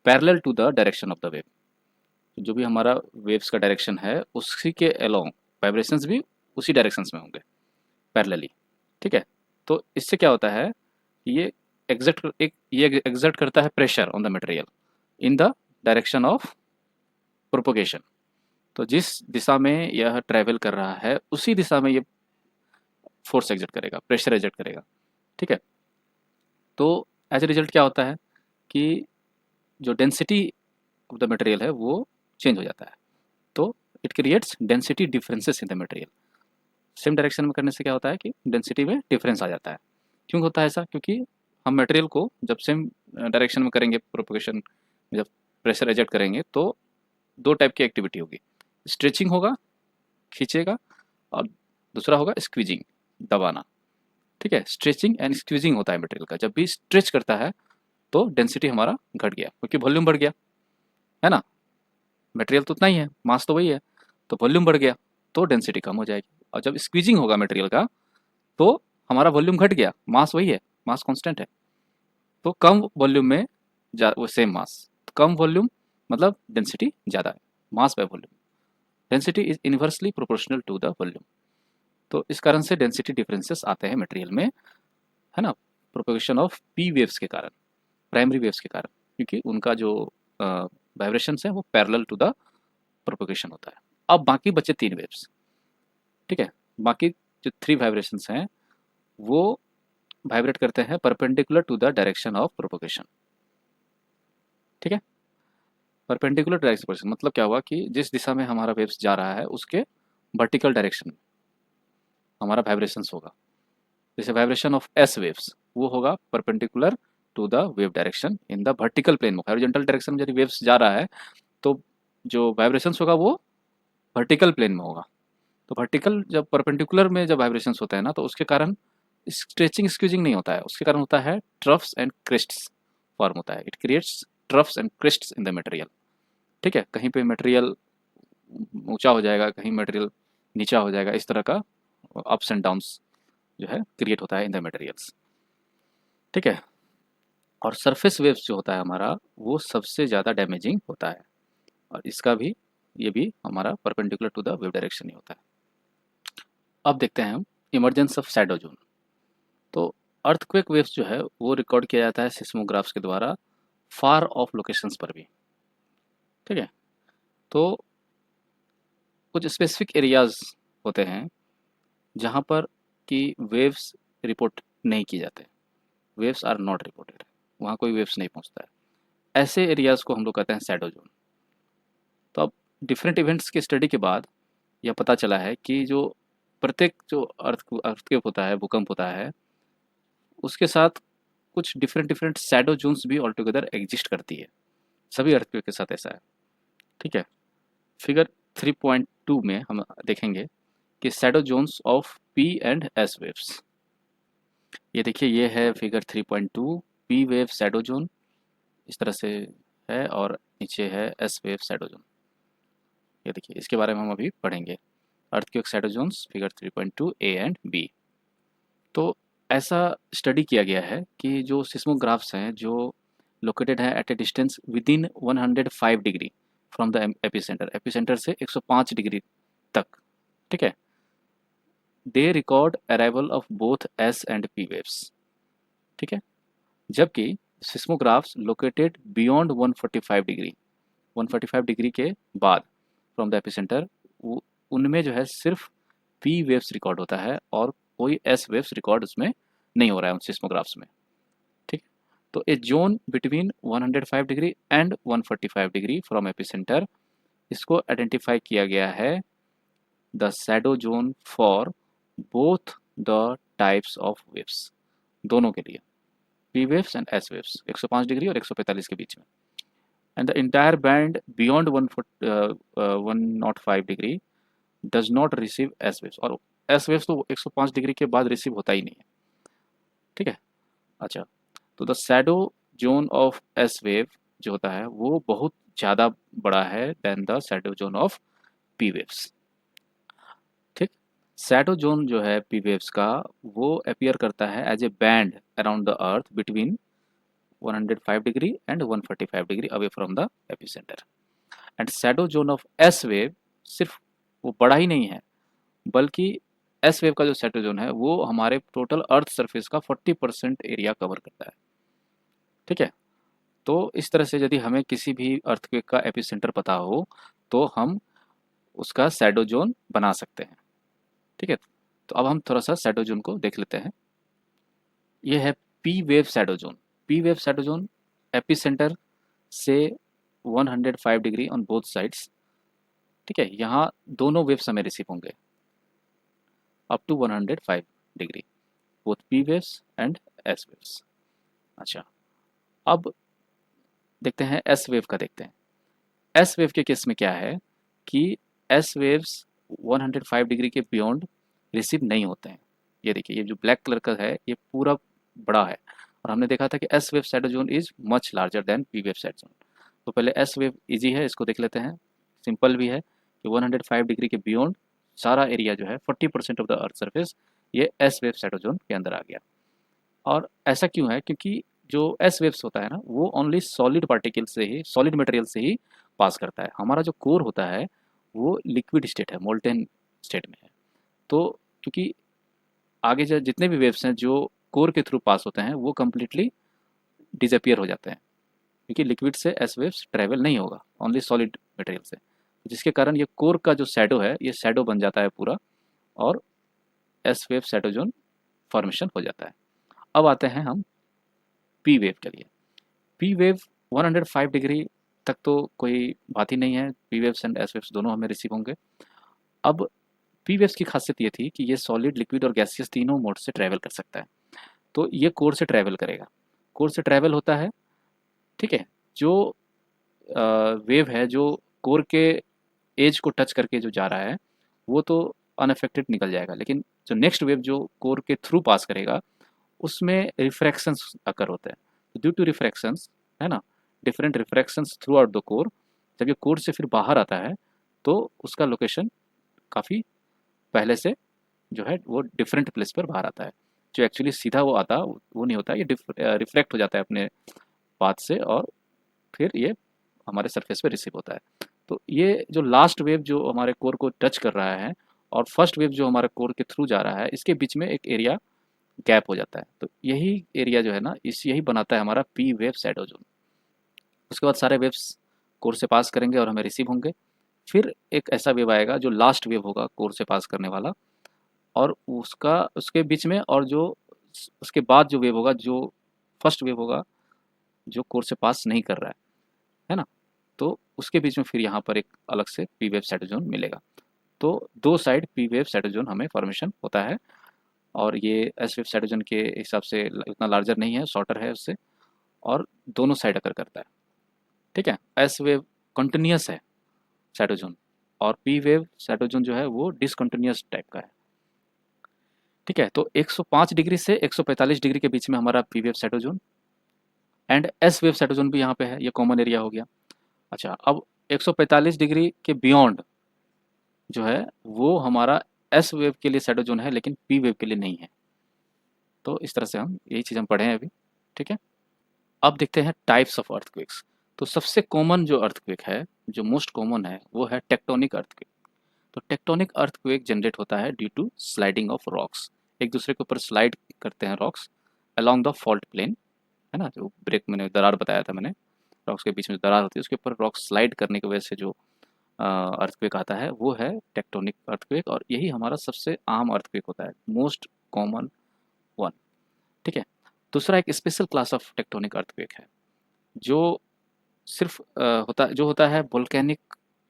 A: parallel to the direction of the wave. जो भी हमारा वेव्स का डायरेक्शन है उसी के अलोंग वाइब्रेशंस भी उसी डायरेक्शंस में होंगे पैरेलली, ठीक है। तो इससे क्या होता है, ये ये एग्जर्ट करता है pressure on the material in the direction of propagation. तो जिस दिशा में यह ट्रैवल कर रहा है उसी दिशा में ये फोर्स एग्जर्ट करेगा, प्रेशर एग्जर्ट करेगा, ठीक है। तो एज ए रिजल्ट क्या होता है कि जो डेंसिटी ऑफ द मटेरियल है वो चेंज हो जाता है। तो it creates density differences in the material. Same direction में करने से क्या होता है कि डेंसिटी में डिफरेंस आ जाता है। क्यों होता है ऐसा, क्योंकि हम मटेरियल को जब सेम डायरेक्शन में करेंगे प्रोपोगेशन, जब प्रेशर एजेक्ट करेंगे तो दो टाइप की एक्टिविटी होगी, स्ट्रेचिंग होगा, खींचेगा, और दूसरा होगा स्क्वीजिंग, दबाना, ठीक है। स्ट्रेचिंग एंड स्क्वीजिंग होता है मटेरियल का। जब भी स्ट्रेच करता है तो डेंसिटी हमारा घट गया क्योंकि वॉल्यूम बढ़ गया, है ना। मटेरियल तो उतना ही है, मास तो वही है, तो वॉल्यूम बढ़ गया तो डेंसिटी कम हो जाएगी। और जब स्क्वीजिंग होगा मटेरियल का तो हमारा वॉल्यूम घट गया, मास वही है, मास कांस्टेंट है, तो कम वॉल्यूम में वो सेम मास, कम वॉल्यूम मतलब डेंसिटी ज़्यादा है, mass by volume, density is inversely proportional to the volume. तो इस कारण से डेंसिटी डिफरेंसेस आते हैं मटेरियल में, है ना, प्रोपोगेशन ऑफ पी वेव्स के कारण, प्राइमरी वेव्स के कारण, क्योंकि उनका जो वाइब्रेशंस है वो पैरेलल टू द प्रोपोगेशन होता है। अब बाकी बचे तीन वेव्स, ठीक है। बाकी जो थ्री वाइब्रेशंस हैं वो वाइब्रेट करते हैं perpendicular to the direction of propagation, ठीक है। परपेंडिकुलर डायरेक्शन मतलब क्या हुआ कि जिस दिशा में हमारा वेव्स जा रहा है उसके वर्टिकल डायरेक्शन में हमारा वाइब्रेशंस होगा। जैसे वाइब्रेशन ऑफ एस वेव्स वो होगा perpendicular to the wave direction in the vertical plane में। हॉरिजॉन्टल डायरेक्शन में यदि वेव्स जा रहा है तो जो वाइब्रेशंस होगा वो वर्टिकल प्लेन में होगा। तो वर्टिकल जब परपेंडिकुलर में जब वाइब्रेशंस होता है ना तो उसके कारण स्ट्रेचिंग स्क्यूजिंग नहीं होता है, उसके कारण होता है ट्रफ्स एंड क्रिस्ट्स फॉर्म होता है। It creates troughs and crests in the material, ठीक है। कहीं पे मटेरियल ऊंचा हो जाएगा, कहीं मटेरियल नीचा हो जाएगा, इस तरह का अप्स एंड डाउन्स जो है क्रिएट होता है इन द मटेरियल्स, ठीक है। और सरफेस वेव्स जो होता है हमारा वो सबसे ज़्यादा डैमेजिंग होता है, और इसका भी ये भी हमारा perpendicular to the wave direction ही होता है। अब देखते हैं हम इमरजेंस ऑफ शैडो जोन। तो अर्थक्वेक वेव्स जो है वो रिकॉर्ड किया जाता है सिस्मोग्राफ्स के द्वारा फार ऑफ लोकेशंस पर भी, ठीक है। तो कुछ स्पेसिफिक एरियाज होते हैं जहाँ पर कि वेव्स रिपोर्ट नहीं किए जाते, वेव्स आर नॉट रिपोर्टेड, वहाँ कोई वेव्स नहीं पहुँचता है। ऐसे एरियाज को हम लोग कहते हैं शैडो जोन। तो अब डिफरेंट इवेंट्स की स्टडी के बाद यह पता चला है कि जो प्रत्येक जो अर्थक्वेक होता है, भूकंप होता है, उसके साथ कुछ डिफरेंट डिफरेंट शैडो जोन्स भी ऑल टुगेदर एग्जिस्ट करती है। सभी अर्थक्वेक के साथ ऐसा है, ठीक है। फिगर 3.2 में हम देखेंगे कि shadow zones of P and S waves. ये देखिए, ये है figure 3.2, P wave shadow zone इस तरह से है और नीचे है एस वेव शैडो जोन। ये देखिए, इसके बारे में हम अभी पढ़ेंगे। Earthquake shadow zones figure 3.2 A and B. तो ऐसा स्टडी किया गया है कि जो सिस्मोग्राफ्स हैं जो लोकेटेड है at a distance within 105 degree from the epicenter, epicenter से 105 डिग्री तक, ठीक है, they record arrival of both S and P waves, ठीक है। जबकि seismographs located beyond 145 degree, 145 degree के बाद फ्रॉम द एपिसेंटर, उनमें जो है सिर्फ पी वेव्स रिकॉर्ड होता है और कोई एस वेव्स रिकॉर्ड उसमें नहीं हो रहा है उन सिस्मोग्राफ्स में, ठीक है। तो a zone between 105 degree and 145 degree from epicenter, इसको आइडेंटिफाई किया गया है the shadow zone for both the types of waves, दोनों के लिए, P waves and S waves, 105 degree और 145 के बीच में। And the entire band beyond 105 degree does not receive S waves, और एस वेव्स तो 105 डिग्री के बाद रिसीव होता ही नहीं है। ठीक है। अच्छा, तो the shadow zone of S wave जो होता है वो बहुत ज़्यादा बड़ा है then the shadow zone of P waves. ठीक। शैडो जोन जो है पी वेव्स का, वो अपीयर करता है as a band around the earth between 105 degree and 145 degree away from the epicentre. And shadow zone of S wave सिर्फ वो बड़ा ही नहीं है, बल्कि एस वेव का जो शैडो जोन है वो हमारे टोटल अर्थ सरफेस का 40% एरिया कवर करता है। ठीक है। तो इस तरह से यदि हमें किसी भी अर्थक्वेक का एपिसेंटर पता हो तो हम उसका शैडो जोन बना सकते हैं। ठीक है। तो अब हम थोड़ा सा शैडो जोन को देख लेते हैं। ये है P wave shadow zone. P wave shadow zone epicentre से 105 डिग्री ऑन बोथ साइड्स। ठीक है, यहाँ दोनों वेव्स हमें रिसीव होंगे up to 105 degree, both P waves and S waves. अच्छा, अब देखते हैं एस वेव का। देखते हैं एस वेव के केस में क्या है कि एस वेव्स 105 डिग्री के बियॉन्ड रिसीव नहीं होते हैं। ये देखिए, ये जो ब्लैक कलर का है ये पूरा बड़ा है, और हमने देखा था कि S wave shadow zone is much larger than P wave shadow zone. तो पहले एस वेव इजी है, इसको देख लेते हैं। सिंपल भी है कि 105 डिग्री के बियॉन्ड सारा एरिया जो है 40% ऑफ द अर्थ सरफेस ये एस वेव शैडो जोन के अंदर आ गया। और ऐसा क्यों है? क्योंकि जो एस वेव्स होता है ना वो ओनली सॉलिड पार्टिकल से ही, सॉलिड मटेरियल से ही पास करता है। हमारा जो कोर होता है वो लिक्विड स्टेट है, मोल्टेन स्टेट में है। तो क्योंकि आगे जो जितने भी वेव्स हैं जो कोर के थ्रू पास होते हैं वो कम्प्लीटली डिसअपियर हो जाते हैं, क्योंकि लिक्विड से एस वेव्स ट्रेवल नहीं होगा, ओनली सॉलिड मटेरियल से, जिसके कारण ये कोर का जो शैडो है ये शैडो बन जाता है पूरा, और S wave shadow zone formation हो जाता है। अब आते हैं हम पी वेव के लिए। पी वेव 105 डिग्री तक तो कोई बात ही नहीं है, P waves and S waves दोनों हमें रिसीव होंगे। अब पी वेव्स की खासियत ये थी कि ये सॉलिड, लिक्विड और गैसियस तीनों मोड से ट्रैवल कर सकता है। तो ये कोर से ट्रैवल करेगा, कोर से ट्रैवल होता है। ठीक है। जो वेव है जो कोर के एज को टच करके जो जा रहा है वो तो अनअफेक्टेड निकल जाएगा, लेकिन जो नेक्स्ट वेव जो कोर के थ्रू पास करेगा उसमें रिफ्रैक्शंस अकर होते हैं। ड्यू टू रिफ्रैक्शंस, है ना, different refractions throughout the core, जब ये कोर से फिर बाहर आता है तो उसका लोकेशन काफ़ी पहले से जो है वो डिफरेंट प्लेस पर बाहर आता है। जो एक्चुअली सीधा वो आता वो नहीं होता, ये रिफ्लेक्ट हो जाता है अपने पाथ से, और फिर ये हमारे सरफेस पे रिसीव होता है। तो ये जो लास्ट वेव जो हमारे कोर को टच कर रहा है और फर्स्ट वेव जो हमारे कोर के थ्रू जा रहा है, इसके बीच में एक एरिया गैप हो जाता है। तो यही एरिया जो है ना, इस यही बनाता है हमारा पी वेव शैडो जोन। उसके बाद सारे वेव्स कोर से पास करेंगे और हमें रिसीव होंगे। फिर एक ऐसा वेव आएगा जो लास्ट वेव होगा कोर से पास करने वाला, और उसका उसके बीच में, और जो उसके बाद जो वेव होगा, जो फर्स्ट वेव होगा जो कोर से पास नहीं कर रहा है ना, तो उसके बीच में फिर यहाँ पर एक अलग से पी वेव शैडो जोन मिलेगा। तो दो side P wave shadow zone हमें फॉर्मेशन होता है, और ये एस वेव शैडो जोन के हिसाब से उतना लार्जर नहीं है, शॉर्टर है उससे, और दोनों साइड अकर करता है। ठीक है। एस वेव कंटिन्यूस है शैडो जोन, और पी वेव शैडो जोन जो है वो डिसकंटिन्यूस टाइप का है। ठीक है। तो 105 डिग्री से 145 डिग्री के बीच में हमारा P wave shadow zone, and S wave shadow zone भी यहाँ पे है, ये कॉमन एरिया हो गया। अच्छा, अब 145 डिग्री के बियॉन्ड जो है वो हमारा एस वेव के लिए शैडो जोन है, लेकिन पी वेव के लिए नहीं है। तो इस तरह से हम यही चीज़ हम पढ़े हैं अभी। ठीक है। अब देखते हैं टाइप्स ऑफ अर्थक्वेक्स। तो सबसे कॉमन जो अर्थक्वेक है, जो मोस्ट कॉमन है, वो है टेक्टोनिक अर्थक्वेक। तो टेक्टोनिक अर्थक्वेक जनरेट होता है due to sliding of rocks. एक दूसरे के ऊपर स्लाइड करते हैं rocks along the fault plane, है ना, जो ब्रेक मैंने दरार बताया था मैंने, रॉक्स के बीच में दरार होती है, उसके ऊपर रॉक्स स्लाइड करने की वजह से जो अर्थक्वेक आता है वो है टेक्टोनिक अर्थक्वेक, और यही हमारा सबसे आम अर्थक्वेक होता है, मोस्ट कॉमन वन। ठीक है। दूसरा एक special class of tectonic earthquake है जो सिर्फ जो होता है वोल्केनिक,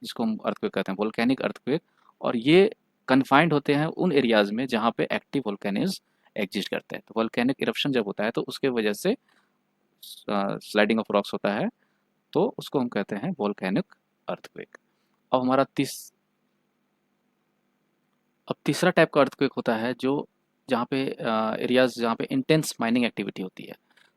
A: जिसको हम अर्थक्वेक कहते हैं, वोल्केनिक अर्थक्वेक। और ये कन्फाइंड होते हैं उन एरियाज में जहाँ पे एक्टिव वोल्केनिज एग्जिस्ट करते हैं। तो वोल्केनिक इरप्शन जब होता है तो उसके वजह से स्लाइडिंग ऑफ रॉक्स होता है, तो उसको हम कहते हैं वोल्केनिक अर्थक्वेक। अब हमारा अब तीसरा टाइप का अर्थक्वेक होता है जो जहाँ पे एरियाज जहाँ पे इंटेंस माइनिंग एक्टिविटी होती है।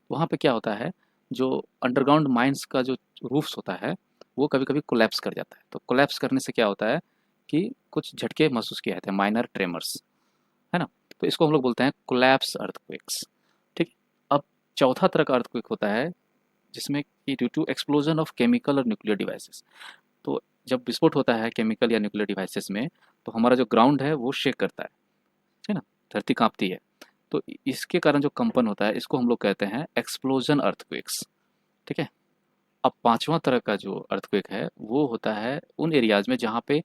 A: वहाँ पे क्या होता है, जो अंडरग्राउंड माइंस का जो रूफ्स होता है वो कभी कभी कोलैप्स कर जाता है। तो कोलैप्स करने से क्या होता है कि कुछ झटके महसूस किए जाते हैं, माइनर ट्रेमर्स, है ना। तो इसको हम लोग बोलते हैं कोलैप्स अर्थक्वेक्स। ठीक। अब चौथा तरह का अर्थक्वेक होता है जिसमें कि due to explosion of chemical और न्यूक्लियर डिवाइसेस। तो जब विस्फोट होता है केमिकल या न्यूक्लियर डिवाइसेस में, तो हमारा जो ग्राउंड है वो शेक करता है ना, धरती कांपती है। तो इसके कारण जो कंपन होता है इसको हम लोग कहते हैं एक्सप्लोजन अर्थक्वेक्स। ठीक है। अब पांचवा तरह का जो अर्थक्वेक है वो होता है उन एरियाज में जहाँ पे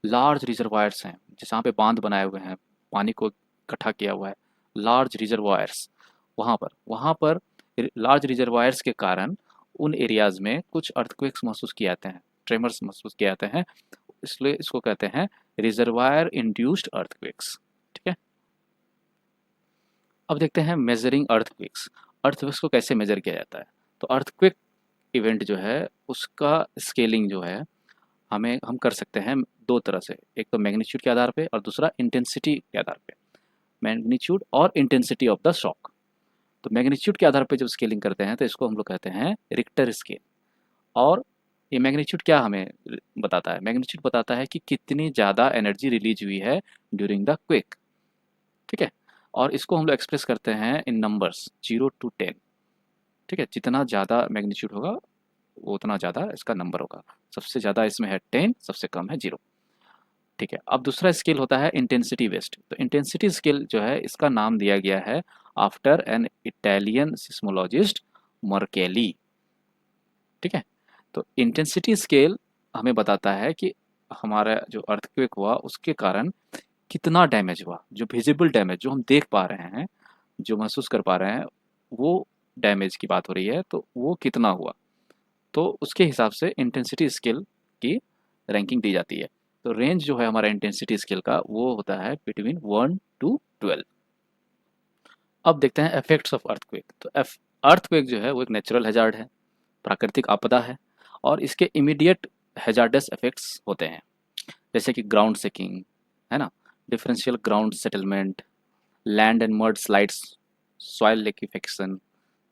A: लार्ज रिजर्वायर्स हैं, जहाँ पे बांध बनाए हुए हैं, पानी को इकट्ठा किया हुआ है, लार्ज रिजर्वायर्स। वहाँ पर लार्ज रिजर्वायर्स के कारण उन एरियाज में कुछ अर्थक्वेक्स महसूस किए जाते हैं, ट्रेमर्स महसूस किए जाते हैं। इसलिए इसको कहते हैं रिजर्वायर इंड्यूस्ड अर्थक्वेक्स। ठीक है। अब देखते हैं मेजरिंग अर्थक्वेक्स। अर्थक्वेक्स को कैसे मेजर किया जाता है। तो अर्थक्वेक इवेंट जो है उसका स्केलिंग जो है हम कर सकते हैं दो तरह से, एक तो मैग्नीट्यूड के आधार पे और दूसरा इंटेंसिटी के आधार पे। मैग्नीट्यूड और इंटेंसिटी ऑफ द शॉक। तो मैग्नीट्यूड के आधार पे जब स्केलिंग करते हैं तो इसको हम लोग कहते हैं रिक्टर स्केल। और ये मैग्नीट्यूड क्या हमें बताता है, मैग्नीट्यूड बताता है कि कितनी ज़्यादा एनर्जी रिलीज हुई है ड्यूरिंग द क्वेक। ठीक है। और इसको हम लोग एक्सप्रेस करते हैं इन नंबर्स 0 to 10। ठीक है, जितना ज़्यादा मैग्नीट्यूड होगा वो उतना ज़्यादा इसका नंबर होगा। सबसे ज़्यादा इसमें है 10, सबसे कम है 0। ठीक है। अब दूसरा स्केल होता है इंटेंसिटी बेस्ड। तो इंटेंसिटी स्केल जो है इसका नाम दिया गया है after an Italian seismologist Mercalli. ठीक है। तो इंटेंसिटी स्केल हमें बताता है कि हमारा जो अर्थक्वेक हुआ उसके कारण कितना डैमेज हुआ, जो विजिबल डैमेज जो हम देख पा रहे हैं, जो महसूस कर पा रहे हैं, वो डैमेज की बात हो रही है, तो वो कितना हुआ। तो उसके हिसाब से इंटेंसिटी स्केल की रैंकिंग दी जाती है। तो रेंज जो है हमारा इंटेंसिटी स्केल का वो होता है बिटवीन 1 to 12। अब देखते हैं इफेक्ट्स ऑफ अर्थक्वेक। तो अर्थक्वेक जो है वो एक नेचुरल हैजार्ड है, प्राकृतिक आपदा है, और इसके इमीडिएट हैजार्डस इफेक्ट्स होते हैं, जैसे कि ग्राउंड सेकिंग, है ना, differential ground settlement, land and mud slides, soil liquefaction,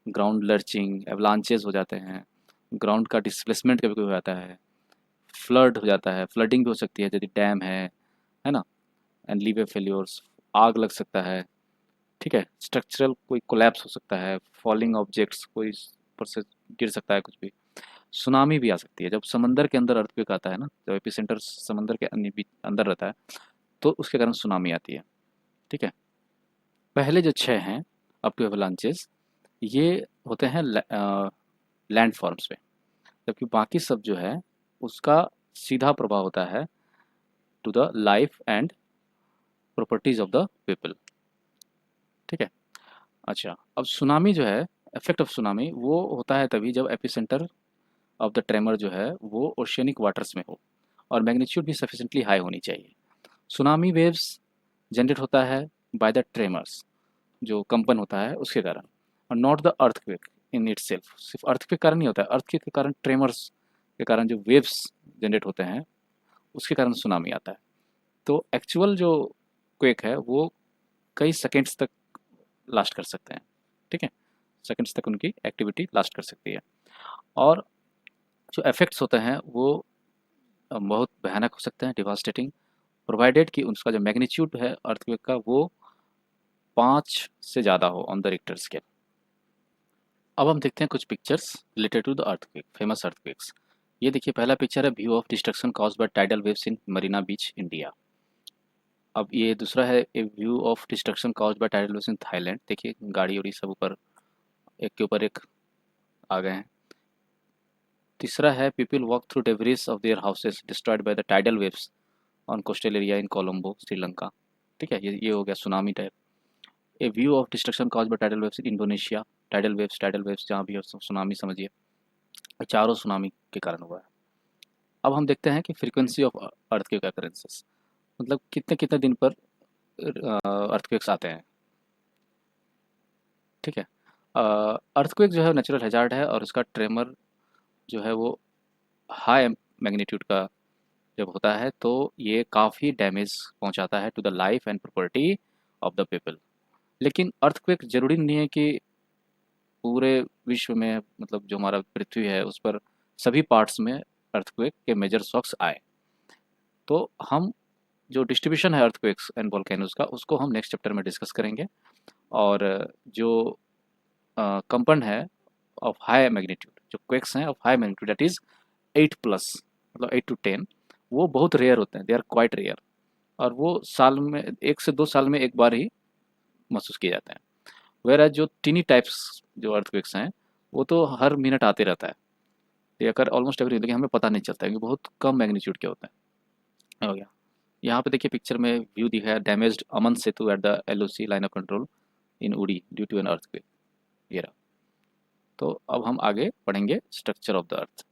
A: ground lurching, avalanches हो जाते हैं, ग्राउंड का डिस्प्लेसमेंट कभी कभी हो जाता है, फ्लड हो जाता है, फ्लडिंग भी हो सकती है यदि डैम है ना, एंड लीवे फेल्योर्स, आग लग सकता है। ठीक है। स्ट्रक्चरल कोई कोलैप्स हो सकता है, फॉलिंग ऑब्जेक्ट्स कोई ऊपर से गिर सकता है कुछ भी। सुनामी भी आ सकती है जब समंदर के अंदर अर्थक्वेक आता है ना, जब एपिसेंटर समंदर के अंदर रहता है तो उसके कारण सुनामी आती है। ठीक है। पहले जो छः हैं अप टू एवलांचेस, ये होते हैं लैंड फॉर्म्स पे, जबकि बाकी सब जो है उसका सीधा प्रभाव होता है to the life and properties of the people. ठीक है। अच्छा, अब सुनामी जो है, इफेक्ट ऑफ सुनामी वो होता है तभी जब एपिसेंटर ऑफ द ट्रेमर जो है वो ओशियनिक वाटर्स में हो और मैग्नीट्यूड भी सफिशिएंटली हाई होनी चाहिए। सुनामी वेव्स जनरेट होता है बाय द ट्रेमर्स, जो कंपन होता है उसके कारण, और not the earthquake in itself. सिर्फ अर्थक्वेक कारण नहीं होता है, अर्थक्वेक के कारण ट्रेमर्स के कारण जो वेव्स जनरेट होते हैं उसके कारण सुनामी आता है। तो एक्चुअल जो क्वेक है वो कई सेकेंड्स तक लास्ट कर सकते हैं। ठीक है। सेकेंड्स तक उनकी एक्टिविटी लास्ट कर सकती है। और जो इफेक्ट्स होते हैं वो बहुत भयानक हो सकते हैं, डिवास्टेटिंग, प्रोवाइडेड कि उसका जो मैग्नीट्यूड है अर्थक्वेक का वो 5 से ज़्यादा हो ऑन द रिक्टर स्केल। अब हम देखते हैं कुछ pictures related to the earthquake, famous earthquakes. ये देखिए, पहला पिक्चर है view of destruction caused by tidal waves in Marina Beach, India. अब ये दूसरा है a view of destruction caused by tidal waves in Thailand. देखिए गाड़ी उड़ी सब ऊपर एक के ऊपर एक आ गए हैं। तीसरा है people walk through debris of their houses destroyed by the tidal waves on coastal area in Colombo, Sri Lanka. ठीक है, ये हो गया tsunami type. A view of destruction caused by tidal waves in Indonesia. Tidal waves जहाँ भी हो सुनामी समझिए, ये चारों सुनामी के कारण हुआ है। अब हम देखते हैं कि फ्रीक्वेंसी ऑफ अर्थक्वेक अकरेंसेस। मतलब कितने-कितने दिन पर अर्थक्वेक्स आते हैं, ठीक है? अर्थक्वेक जो है नेचुरल हैज़ार्ड है और उसका ट्रेमर जो है वो हाई मैग्नीट्यूड का जब होता है तो ये काफ़ी डैमेज पहुंचाता है to the life and property of the people. लेकिन अर्थक्वेक ज़रूरी नहीं है कि पूरे विश्व में, मतलब जो हमारा पृथ्वी है उस पर सभी पार्ट्स में अर्थक्वेक के मेजर शॉक्स आए। तो हम जो डिस्ट्रीब्यूशन है अर्थक्वेक्स एंड वोल्केनोज का उसको हम नेक्स्ट चैप्टर में डिस्कस करेंगे। और जो कंपन है ऑफ हाई मैग्नीट्यूड, जो क्वेक्स हैं of high magnitude that is 8 plus, मतलब 8 टू 10, वो बहुत रेयर होते हैं, दे आर क्वाइट रेयर। और वो साल में 1 से 2 साल में एक बार ही महसूस किए जाते हैं। वेयर जो टीनी टाइप्स जो अर्थक्वेक्स हैं वो तो हर मिनट आते रहता है, ये अगर ऑलमोस्ट एवरी, लेकिन हमें पता नहीं चलता है कि बहुत कम मैग्नीट्यूड के होते हैं। हो गया। यहाँ पे देखिए पिक्चर में व्यू दिखा है, damaged Aman Setu at the LOC line of control इन उड़ी ड्यू टू एन अर्थक्वेक। ये रहा। तो अब हम आगे पढ़ेंगे स्ट्रक्चर ऑफ द अर्थ।